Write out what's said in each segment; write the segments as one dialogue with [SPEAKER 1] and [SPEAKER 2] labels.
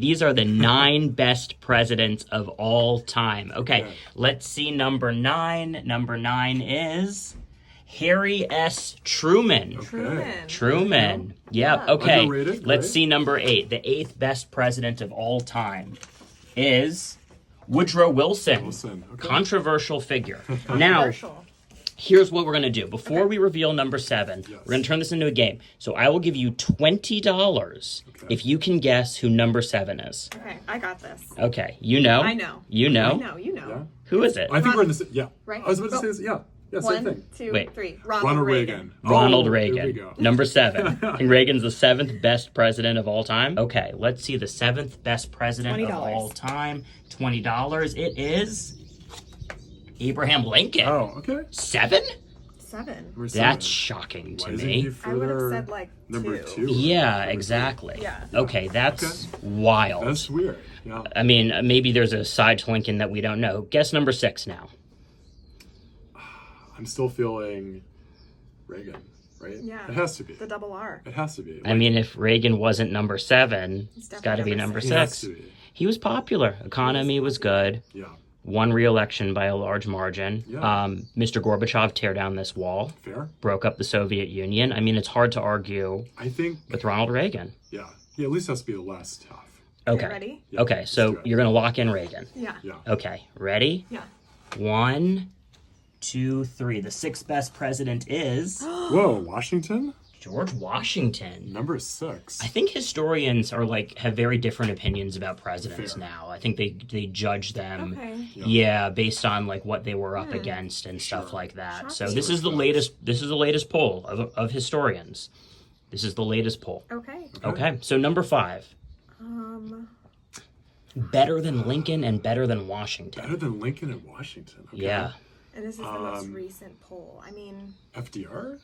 [SPEAKER 1] These are the 9 best presidents of all time. Okay, let's see number 9. Number 9 is Harry S. Truman. Truman. Yep. Okay.
[SPEAKER 2] Underrated,
[SPEAKER 1] Let's
[SPEAKER 2] great.
[SPEAKER 1] see number 8. The 8th best president of all time is Woodrow Wilson.
[SPEAKER 2] Okay.
[SPEAKER 1] Controversial figure. Now, here's what we're going to do. Before we reveal number 7, we're going to turn this into a game. So I will give you $20 if you can guess who number 7 is.
[SPEAKER 3] Okay, I got this.
[SPEAKER 1] Okay, you know?
[SPEAKER 3] I know.
[SPEAKER 1] You know?
[SPEAKER 3] I know, you know.
[SPEAKER 2] Yeah.
[SPEAKER 1] Who is it?
[SPEAKER 2] I think we're in the
[SPEAKER 3] Right?
[SPEAKER 2] I was about to say this. Yeah, same
[SPEAKER 3] 1,
[SPEAKER 2] thing.
[SPEAKER 3] 2,
[SPEAKER 1] Wait.
[SPEAKER 3] 3.
[SPEAKER 2] Ronald Reagan.
[SPEAKER 1] Ronald
[SPEAKER 2] Oh,
[SPEAKER 1] Reagan.
[SPEAKER 2] There we go.
[SPEAKER 1] Number 7. And Reagan's the 7th best president of all time. Okay, let's see the 7th best president of
[SPEAKER 3] $20.
[SPEAKER 1] all time. $20. It is Abraham Lincoln.
[SPEAKER 2] Oh, okay.
[SPEAKER 1] 7?
[SPEAKER 3] 7.
[SPEAKER 2] We're
[SPEAKER 1] That's
[SPEAKER 2] 7.
[SPEAKER 1] shocking to
[SPEAKER 2] Why isn't
[SPEAKER 1] me.
[SPEAKER 2] he
[SPEAKER 3] I would have
[SPEAKER 2] further
[SPEAKER 3] said like
[SPEAKER 2] number
[SPEAKER 3] 2.
[SPEAKER 2] 2?
[SPEAKER 1] Yeah, exactly.
[SPEAKER 3] Yeah.
[SPEAKER 1] Okay, that's wild.
[SPEAKER 2] That's weird. Yeah.
[SPEAKER 1] I mean, maybe there's a side to Lincoln that we don't know. Guess number 6 now.
[SPEAKER 2] I'm still feeling Reagan, right?
[SPEAKER 3] Yeah.
[SPEAKER 2] It has to be.
[SPEAKER 3] The double R.
[SPEAKER 2] It has to be.
[SPEAKER 1] I mean, if Reagan wasn't number 7, it's got to be
[SPEAKER 3] definitely
[SPEAKER 1] number
[SPEAKER 3] number
[SPEAKER 2] He has
[SPEAKER 1] 6.
[SPEAKER 2] to be.
[SPEAKER 1] He was popular. Economy was good.
[SPEAKER 2] Yeah.
[SPEAKER 1] Won re-election by a large margin.
[SPEAKER 2] Yeah.
[SPEAKER 1] Mr. Gorbachev tear down this wall,
[SPEAKER 2] Fair.
[SPEAKER 1] broke up the Soviet Union. I mean, it's hard to argue
[SPEAKER 2] I think.
[SPEAKER 1] with Ronald Reagan.
[SPEAKER 2] Yeah. He at least has to be the less tough.
[SPEAKER 1] Okay.
[SPEAKER 3] Ready?
[SPEAKER 2] Yeah,
[SPEAKER 1] Okay,
[SPEAKER 2] let's
[SPEAKER 1] so
[SPEAKER 2] do it.
[SPEAKER 1] you're going to lock in Reagan.
[SPEAKER 3] Yeah.
[SPEAKER 2] Yeah.
[SPEAKER 1] Okay, ready?
[SPEAKER 3] Yeah.
[SPEAKER 1] 1, 2, 3. The 6th best president is
[SPEAKER 2] Whoa, Washington?
[SPEAKER 1] George Washington.
[SPEAKER 2] Number 6.
[SPEAKER 1] I think historians are have very different opinions about presidents
[SPEAKER 2] Fair.
[SPEAKER 1] now. I think they judge them,
[SPEAKER 3] Okay.
[SPEAKER 1] yeah, based on what they were up against and stuff like that. So
[SPEAKER 3] Shocking.
[SPEAKER 1] this is the latest. This is the latest poll of historians. This is the latest poll.
[SPEAKER 3] Okay.
[SPEAKER 1] Okay, so number 5. Better than Lincoln and better than Washington.
[SPEAKER 2] Better than Lincoln and Washington. Okay.
[SPEAKER 1] Yeah.
[SPEAKER 3] And this is the most recent poll. I mean,
[SPEAKER 2] FDR?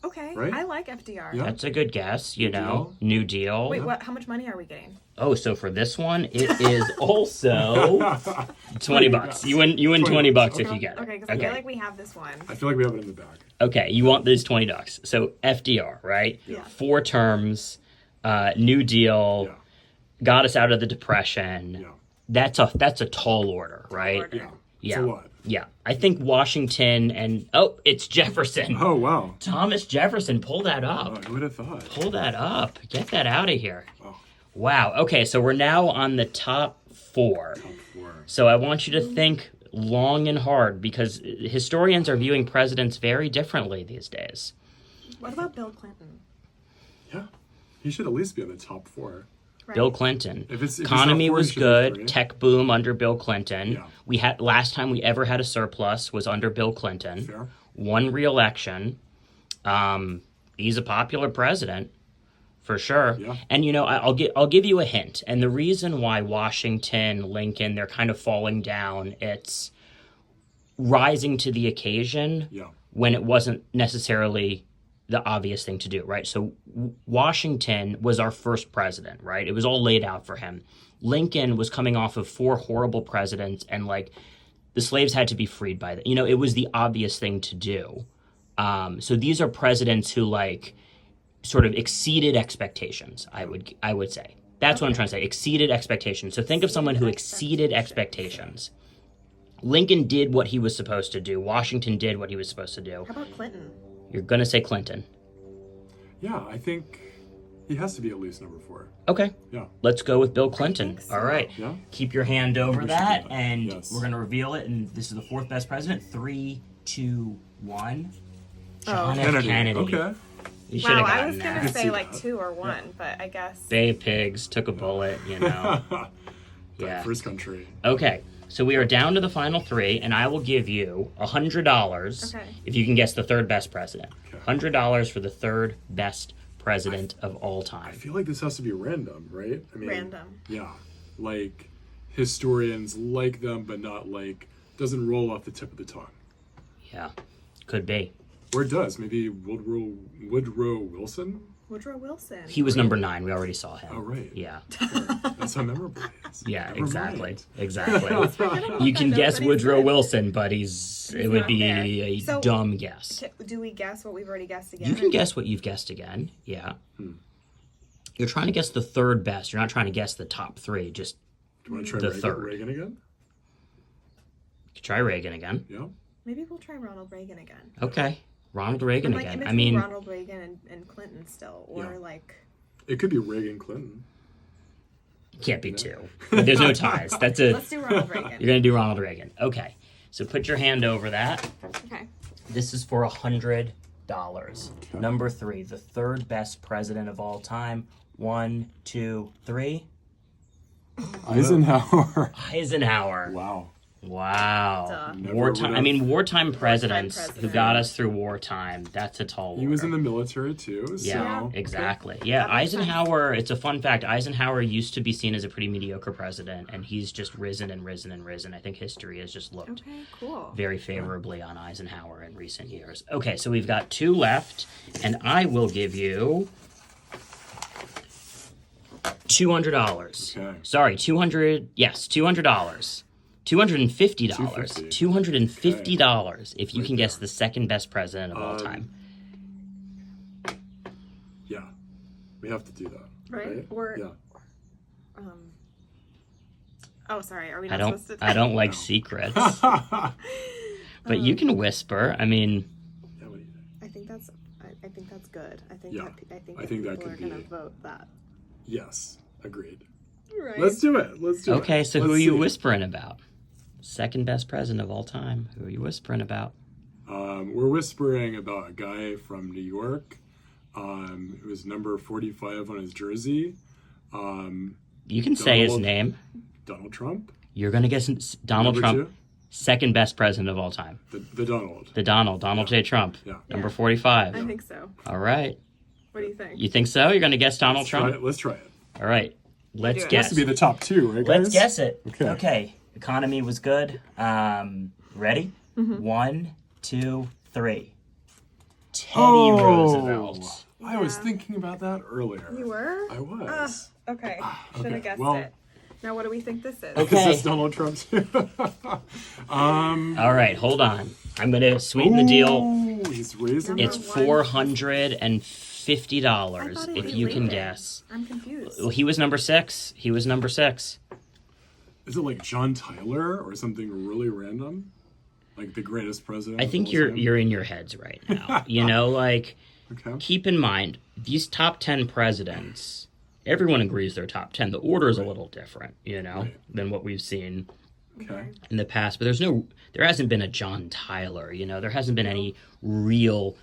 [SPEAKER 3] okay.
[SPEAKER 2] Right?
[SPEAKER 3] I like FDR.
[SPEAKER 2] Yeah.
[SPEAKER 1] That's a good guess, you know. New Deal.
[SPEAKER 3] Wait, what? How much money are we getting?
[SPEAKER 1] Oh, so for this one, it is also $20. You win $20 if you get it.
[SPEAKER 3] Okay, because I feel like we have this one.
[SPEAKER 2] I feel like we have it in the bag.
[SPEAKER 1] Okay, you want these $20. So FDR, right?
[SPEAKER 3] Yeah.
[SPEAKER 1] 4 terms, New Deal,
[SPEAKER 2] Yeah.
[SPEAKER 1] got us out of the Depression.
[SPEAKER 2] Yeah.
[SPEAKER 1] That's a tall order, right?
[SPEAKER 3] order.
[SPEAKER 2] Yeah.
[SPEAKER 1] Yeah.
[SPEAKER 2] It's a lot.
[SPEAKER 1] Yeah. I think Washington and it's Jefferson.
[SPEAKER 2] Oh, wow.
[SPEAKER 1] Thomas Jefferson, pull that
[SPEAKER 2] Oh,
[SPEAKER 1] up.
[SPEAKER 2] who would have thought?
[SPEAKER 1] Pull that up. Get that out of here.
[SPEAKER 2] Oh.
[SPEAKER 1] Wow. Okay, so we're now on the top 4.
[SPEAKER 2] Top 4.
[SPEAKER 1] So I want you to think long and hard because historians are viewing presidents very differently these days.
[SPEAKER 3] What about Bill Clinton?
[SPEAKER 2] Yeah. He should at least be in the top 4.
[SPEAKER 3] Right.
[SPEAKER 1] Bill Clinton.
[SPEAKER 2] If it's
[SPEAKER 1] Economy
[SPEAKER 2] not 4,
[SPEAKER 1] was
[SPEAKER 2] it should be
[SPEAKER 1] good.
[SPEAKER 2] 3.
[SPEAKER 1] Tech boom under Bill Clinton.
[SPEAKER 2] Yeah.
[SPEAKER 1] We had last time we ever had a surplus was under Bill Clinton.
[SPEAKER 2] Fair.
[SPEAKER 1] Won re-election. He's a popular president for sure.
[SPEAKER 2] Yeah.
[SPEAKER 1] And you know, I'll give you a hint. And the reason why Washington, Lincoln, they're kind of falling down, it's rising to the occasion
[SPEAKER 2] Yeah.
[SPEAKER 1] when it wasn't necessarily the obvious thing to do, right? So Washington was our first president, right? It was all laid out for him. Lincoln was coming off of 4 horrible presidents, and the slaves had to be freed by that. You know, it was the obvious thing to do. So these are presidents who sort of exceeded expectations. I would say that's what I'm trying to say. Exceeded expectations. So think of someone who exceeded expectations. Lincoln did what he was supposed to do. Washington did what he was supposed to do.
[SPEAKER 3] How about Clinton?
[SPEAKER 1] You're going to say Clinton.
[SPEAKER 2] Yeah, I think he has to be at least number 4.
[SPEAKER 1] Okay.
[SPEAKER 2] Yeah.
[SPEAKER 1] Let's go with Bill Clinton.
[SPEAKER 3] think so.
[SPEAKER 1] All right.
[SPEAKER 2] Yeah.
[SPEAKER 1] Keep your hand over
[SPEAKER 2] We should
[SPEAKER 1] that,
[SPEAKER 2] do that.
[SPEAKER 1] and
[SPEAKER 2] Yes.
[SPEAKER 1] we're going to reveal it. And this is the 4th best president. 3, 2, 1. John F.
[SPEAKER 2] Kennedy.
[SPEAKER 1] Kennedy.
[SPEAKER 2] Okay.
[SPEAKER 1] You should have
[SPEAKER 3] Wow, I
[SPEAKER 1] gotten
[SPEAKER 3] was
[SPEAKER 1] that.
[SPEAKER 3] gonna
[SPEAKER 2] see
[SPEAKER 3] say like
[SPEAKER 2] that.
[SPEAKER 3] 2 or 1, but I guess.
[SPEAKER 1] Bay of Pigs, took a bullet, you know. Yeah.
[SPEAKER 2] First country.
[SPEAKER 1] Okay. So we are down to the final 3, and I will give you $100
[SPEAKER 3] Okay.
[SPEAKER 1] if you can guess the 3rd best president.
[SPEAKER 2] Okay.
[SPEAKER 1] $100 for the 3rd best president of all
[SPEAKER 2] I
[SPEAKER 1] time.
[SPEAKER 2] feel like this has to be random, right? I mean,
[SPEAKER 3] Random.
[SPEAKER 2] Yeah. Historians like them, but not doesn't roll off the tip of the tongue.
[SPEAKER 1] Yeah. Could be.
[SPEAKER 2] Or it does. Maybe Woodrow Wilson?
[SPEAKER 3] Woodrow Wilson.
[SPEAKER 1] He was number 9. We already saw him.
[SPEAKER 2] Oh, right.
[SPEAKER 1] Yeah.
[SPEAKER 2] That's how memorable he is.
[SPEAKER 1] Yeah,
[SPEAKER 2] Never
[SPEAKER 1] exactly.
[SPEAKER 2] mind.
[SPEAKER 1] Exactly.
[SPEAKER 3] Forget
[SPEAKER 1] You
[SPEAKER 3] about
[SPEAKER 1] can
[SPEAKER 3] that,
[SPEAKER 1] guess
[SPEAKER 3] nobody's
[SPEAKER 1] Woodrow
[SPEAKER 3] good.
[SPEAKER 1] Wilson, but it would
[SPEAKER 3] not
[SPEAKER 1] be
[SPEAKER 3] there.
[SPEAKER 1] a
[SPEAKER 3] So-
[SPEAKER 1] dumb guess.
[SPEAKER 3] Do we guess what we've already guessed again?
[SPEAKER 1] You can guess what you've guessed again. Yeah. You're trying to guess the third best. You're not trying to guess the top three. Just
[SPEAKER 2] Do you want to try
[SPEAKER 1] The
[SPEAKER 2] Reagan,
[SPEAKER 1] third.
[SPEAKER 2] Reagan again?
[SPEAKER 1] try Reagan again.
[SPEAKER 2] Yeah.
[SPEAKER 3] Maybe we'll try Ronald Reagan again.
[SPEAKER 1] Okay. Ronald Reagan
[SPEAKER 3] I'm like in
[SPEAKER 1] again. I
[SPEAKER 3] between
[SPEAKER 1] mean,
[SPEAKER 3] Ronald Reagan and Clinton still, or
[SPEAKER 2] Yeah.
[SPEAKER 3] like.
[SPEAKER 2] It could be Reagan Clinton.
[SPEAKER 1] can't be two. There's no ties. That's a.
[SPEAKER 3] Let's do Ronald Reagan.
[SPEAKER 1] You're gonna do Ronald Reagan. Okay. So put your hand over that.
[SPEAKER 3] Okay.
[SPEAKER 1] This is for $100.
[SPEAKER 2] Okay.
[SPEAKER 1] Number 3, the third best president of all time. 1, 2, 3.
[SPEAKER 2] Eisenhower.
[SPEAKER 1] Eisenhower.
[SPEAKER 2] Wow.
[SPEAKER 1] Wow.
[SPEAKER 3] Duh.
[SPEAKER 2] Never
[SPEAKER 1] Wartime. I
[SPEAKER 2] would've-
[SPEAKER 1] mean, wartime presidents who
[SPEAKER 3] president.
[SPEAKER 1] got us through wartime. That's a tall order.
[SPEAKER 2] He was in the military too.
[SPEAKER 1] Yeah,
[SPEAKER 2] So
[SPEAKER 1] exactly. Yeah,
[SPEAKER 3] That makes sense.
[SPEAKER 1] Eisenhower, it's a fun fact. Eisenhower used to be seen as a pretty mediocre president, and he's just risen and risen and risen. I think history has just looked
[SPEAKER 3] Okay, cool.
[SPEAKER 1] very favorably on Eisenhower in recent years. Okay, so we've got 2 left, and I will give you $200.
[SPEAKER 2] Okay.
[SPEAKER 1] Sorry, 200. Yes, $200. $250.
[SPEAKER 2] $250.
[SPEAKER 1] $250 if you
[SPEAKER 2] Right
[SPEAKER 1] can guess
[SPEAKER 2] there.
[SPEAKER 1] the second best president of all
[SPEAKER 2] Um,
[SPEAKER 1] time.
[SPEAKER 2] yeah, we have to do that.
[SPEAKER 3] Right? Or-
[SPEAKER 2] yeah.
[SPEAKER 3] Oh, sorry. Are we
[SPEAKER 1] I
[SPEAKER 3] not
[SPEAKER 1] don't.
[SPEAKER 3] supposed to?
[SPEAKER 1] I don't like
[SPEAKER 2] No.
[SPEAKER 1] secrets,
[SPEAKER 2] yeah.
[SPEAKER 1] but you can whisper. I mean,
[SPEAKER 2] What do you think?
[SPEAKER 3] I think that's. I think that's good. I think.
[SPEAKER 2] Yeah.
[SPEAKER 3] I
[SPEAKER 2] I
[SPEAKER 3] think
[SPEAKER 2] think that
[SPEAKER 3] people are
[SPEAKER 2] could be-
[SPEAKER 3] gonna vote that.
[SPEAKER 2] Yes, agreed.
[SPEAKER 3] Right.
[SPEAKER 2] Let's do it. Let's do it.
[SPEAKER 1] okay. So who
[SPEAKER 2] Let's
[SPEAKER 1] are you
[SPEAKER 2] see.
[SPEAKER 1] whispering about? Second best president of all time. Who are you whispering about?
[SPEAKER 2] We're whispering about a guy from New York who is number 45 on his jersey.
[SPEAKER 1] You can say his
[SPEAKER 2] Donald-
[SPEAKER 1] name.
[SPEAKER 2] Donald Trump.
[SPEAKER 1] You're gonna guess Donald
[SPEAKER 2] Number
[SPEAKER 1] Trump, second best president of all time.
[SPEAKER 2] two? The Donald.
[SPEAKER 1] The Donald J. Trump,
[SPEAKER 2] Yeah.
[SPEAKER 1] number
[SPEAKER 3] Yeah.
[SPEAKER 1] 45.
[SPEAKER 3] I think so.
[SPEAKER 1] All right.
[SPEAKER 3] What do you think?
[SPEAKER 1] You think so? You're gonna guess Donald
[SPEAKER 2] Let's try
[SPEAKER 1] Trump?
[SPEAKER 2] it. Let's try it.
[SPEAKER 1] All right. Let's
[SPEAKER 3] do it.
[SPEAKER 2] It has
[SPEAKER 1] guess.
[SPEAKER 2] to be the top 2, right, guys?
[SPEAKER 1] Let's guess it.
[SPEAKER 2] Okay.
[SPEAKER 1] Economy was good. Ready?
[SPEAKER 3] Mm-hmm.
[SPEAKER 1] 1, 2, 3. Teddy
[SPEAKER 2] Oh,
[SPEAKER 1] Roosevelt.
[SPEAKER 2] I was
[SPEAKER 3] Yeah.
[SPEAKER 2] thinking about that earlier.
[SPEAKER 3] You were?
[SPEAKER 2] I was.
[SPEAKER 3] Okay. Should
[SPEAKER 2] okay.
[SPEAKER 3] have guessed
[SPEAKER 2] Well-
[SPEAKER 3] it. Now, what do we think this is?
[SPEAKER 1] Okay.
[SPEAKER 2] This is Donald Trump too.
[SPEAKER 1] All right, hold on. I'm gonna sweeten the deal.
[SPEAKER 2] Ooh, he's raising
[SPEAKER 3] Number
[SPEAKER 1] It's
[SPEAKER 2] it.
[SPEAKER 3] one.
[SPEAKER 1] $450
[SPEAKER 3] I thought it
[SPEAKER 1] if
[SPEAKER 3] was
[SPEAKER 1] you can
[SPEAKER 3] Lincoln.
[SPEAKER 1] guess.
[SPEAKER 3] I'm confused.
[SPEAKER 1] Well, he was number 6. He was number 6.
[SPEAKER 2] Is it like John Tyler or something really random? Like the greatest president?
[SPEAKER 1] I
[SPEAKER 2] of
[SPEAKER 1] think
[SPEAKER 2] all
[SPEAKER 1] you're
[SPEAKER 2] time?
[SPEAKER 1] you're in your heads right now. You know, like
[SPEAKER 2] Okay.
[SPEAKER 1] keep in mind these top 10 presidents. Everyone agrees they're top 10. The order is a little different, you know,
[SPEAKER 2] Right.
[SPEAKER 1] than what we've seen
[SPEAKER 2] Okay.
[SPEAKER 1] in the past. But there hasn't been a John Tyler, you know, there hasn't been any real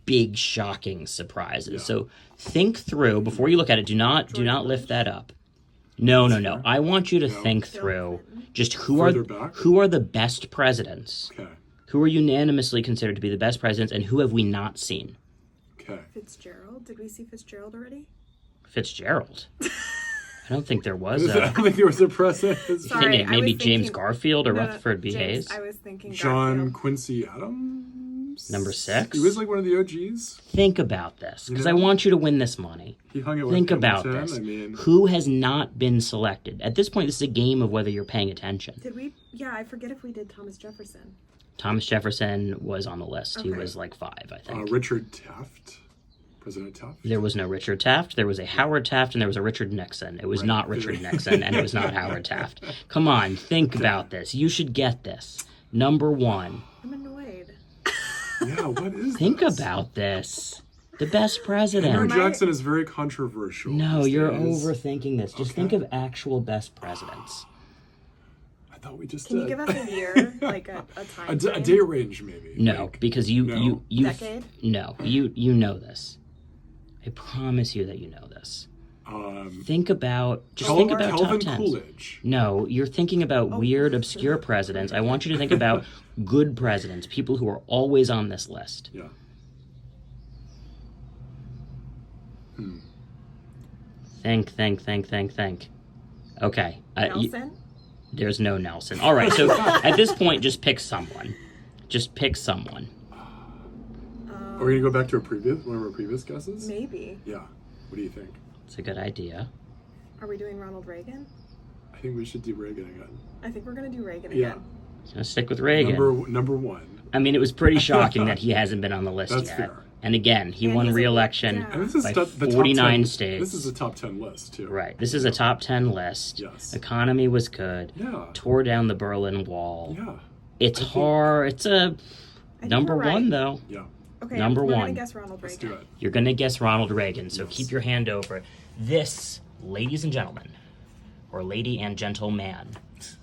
[SPEAKER 1] big shocking surprises.
[SPEAKER 2] Yeah.
[SPEAKER 1] So think through before you look at it. Do not lift that up. No.
[SPEAKER 2] Fair.
[SPEAKER 1] I want you to
[SPEAKER 2] No.
[SPEAKER 1] think
[SPEAKER 3] Bill
[SPEAKER 1] through
[SPEAKER 3] Clinton.
[SPEAKER 1] just
[SPEAKER 2] Further back?
[SPEAKER 1] who are the best presidents?
[SPEAKER 2] Okay.
[SPEAKER 1] Who are unanimously considered to be the best presidents, and who have we not seen?
[SPEAKER 2] Okay.
[SPEAKER 3] Fitzgerald? Did we see Fitzgerald already?
[SPEAKER 1] Fitzgerald. I don't think there was
[SPEAKER 2] I
[SPEAKER 1] a.
[SPEAKER 2] think there was a president.
[SPEAKER 3] Sorry,
[SPEAKER 1] Thinking
[SPEAKER 3] I
[SPEAKER 1] maybe
[SPEAKER 3] was
[SPEAKER 1] James
[SPEAKER 3] thinking-
[SPEAKER 1] Garfield or
[SPEAKER 3] No,
[SPEAKER 1] Rutherford B.
[SPEAKER 3] James,
[SPEAKER 1] Hayes.
[SPEAKER 3] I was thinking
[SPEAKER 2] John
[SPEAKER 3] Garfield.
[SPEAKER 2] Quincy Adams.
[SPEAKER 1] Number 6?
[SPEAKER 2] He was like one of the OGs.
[SPEAKER 1] Think about this, because I
[SPEAKER 2] know?
[SPEAKER 1] want you to win this money.
[SPEAKER 2] He hung it with
[SPEAKER 1] Think about
[SPEAKER 2] Hamilton.
[SPEAKER 1] this.
[SPEAKER 2] I mean,
[SPEAKER 1] Who has not been selected? At this point, this is a game of whether you're paying attention.
[SPEAKER 3] Did we? Yeah, I forget if we did Thomas Jefferson.
[SPEAKER 1] Thomas Jefferson was on the list. He
[SPEAKER 3] Okay.
[SPEAKER 1] was like 5, I think.
[SPEAKER 2] Richard Taft. President Taft.
[SPEAKER 1] There was no Richard Taft. There was a Howard Taft, and there was a Richard Nixon. It was
[SPEAKER 2] Right.
[SPEAKER 1] not Richard Nixon, and it was not Howard Taft. Come on, think about this. You should get this. Number 1.
[SPEAKER 3] I'm annoyed.
[SPEAKER 2] Yeah, what is
[SPEAKER 1] Think
[SPEAKER 2] this?
[SPEAKER 1] about this. The best
[SPEAKER 2] Andrew
[SPEAKER 1] president.
[SPEAKER 3] Am I-
[SPEAKER 2] Jackson is very controversial.
[SPEAKER 1] No,
[SPEAKER 2] these
[SPEAKER 1] you're
[SPEAKER 2] days.
[SPEAKER 1] overthinking this. Just think of actual best presidents.
[SPEAKER 2] I thought we just
[SPEAKER 3] Can you
[SPEAKER 2] did.
[SPEAKER 3] give us a year, like a time?
[SPEAKER 2] a
[SPEAKER 3] frame?
[SPEAKER 2] date range, maybe?
[SPEAKER 1] No,
[SPEAKER 2] Like,
[SPEAKER 1] because
[SPEAKER 2] no.
[SPEAKER 1] you
[SPEAKER 3] Decade?
[SPEAKER 1] no, you know this. I promise you that you know this. Think about think about
[SPEAKER 2] Calvin
[SPEAKER 1] top 10s.
[SPEAKER 2] Coolidge.
[SPEAKER 1] No, you're thinking about weird, obscure presidents. I want you to think about good presidents, people who are always on this list.
[SPEAKER 2] Yeah.
[SPEAKER 1] Think. Okay.
[SPEAKER 3] Nelson.
[SPEAKER 1] There's no Nelson. All right, so at this point, just pick someone. Just pick someone.
[SPEAKER 2] Are we gonna go back to one of our previous guesses?
[SPEAKER 3] Maybe.
[SPEAKER 2] Yeah. What do you think?
[SPEAKER 1] It's a good idea.
[SPEAKER 3] Are we doing Ronald Reagan?
[SPEAKER 2] I think we should do Reagan again.
[SPEAKER 3] I think we're gonna do Reagan
[SPEAKER 2] Yeah.
[SPEAKER 3] again.
[SPEAKER 1] Gonna stick with Reagan.
[SPEAKER 2] Number one.
[SPEAKER 1] I mean, it was pretty shocking that he hasn't been on the list
[SPEAKER 2] That's
[SPEAKER 1] yet.
[SPEAKER 2] fair.
[SPEAKER 1] And again, he
[SPEAKER 3] And
[SPEAKER 1] won
[SPEAKER 3] he's a-
[SPEAKER 1] re-election
[SPEAKER 3] yeah.
[SPEAKER 2] And this is
[SPEAKER 1] by
[SPEAKER 2] the top
[SPEAKER 1] 49
[SPEAKER 2] 10,
[SPEAKER 1] states.
[SPEAKER 2] This is a top 10 list too.
[SPEAKER 1] Right. This is a top 10 list.
[SPEAKER 2] Yes.
[SPEAKER 1] Economy was good.
[SPEAKER 2] Yeah.
[SPEAKER 1] Tore down the Berlin Wall.
[SPEAKER 2] Yeah.
[SPEAKER 1] It's
[SPEAKER 2] I think-
[SPEAKER 1] hard. It's a
[SPEAKER 3] I think
[SPEAKER 1] number
[SPEAKER 3] we're right.
[SPEAKER 1] one, though.
[SPEAKER 2] Yeah.
[SPEAKER 3] Okay,
[SPEAKER 1] Number
[SPEAKER 3] we're
[SPEAKER 1] one.
[SPEAKER 3] gonna guess Ronald
[SPEAKER 2] Let's
[SPEAKER 3] Reagan.
[SPEAKER 2] do it.
[SPEAKER 1] You're going to guess Ronald Reagan, so
[SPEAKER 2] Yes.
[SPEAKER 1] keep your hand over it. This, ladies and gentlemen, or lady and gentleman,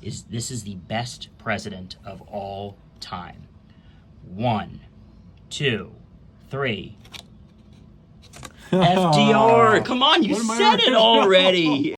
[SPEAKER 1] is the best president of all time. 1, 2, 3. FDR. Come on, you
[SPEAKER 2] What am I
[SPEAKER 1] said it
[SPEAKER 2] already-
[SPEAKER 1] already.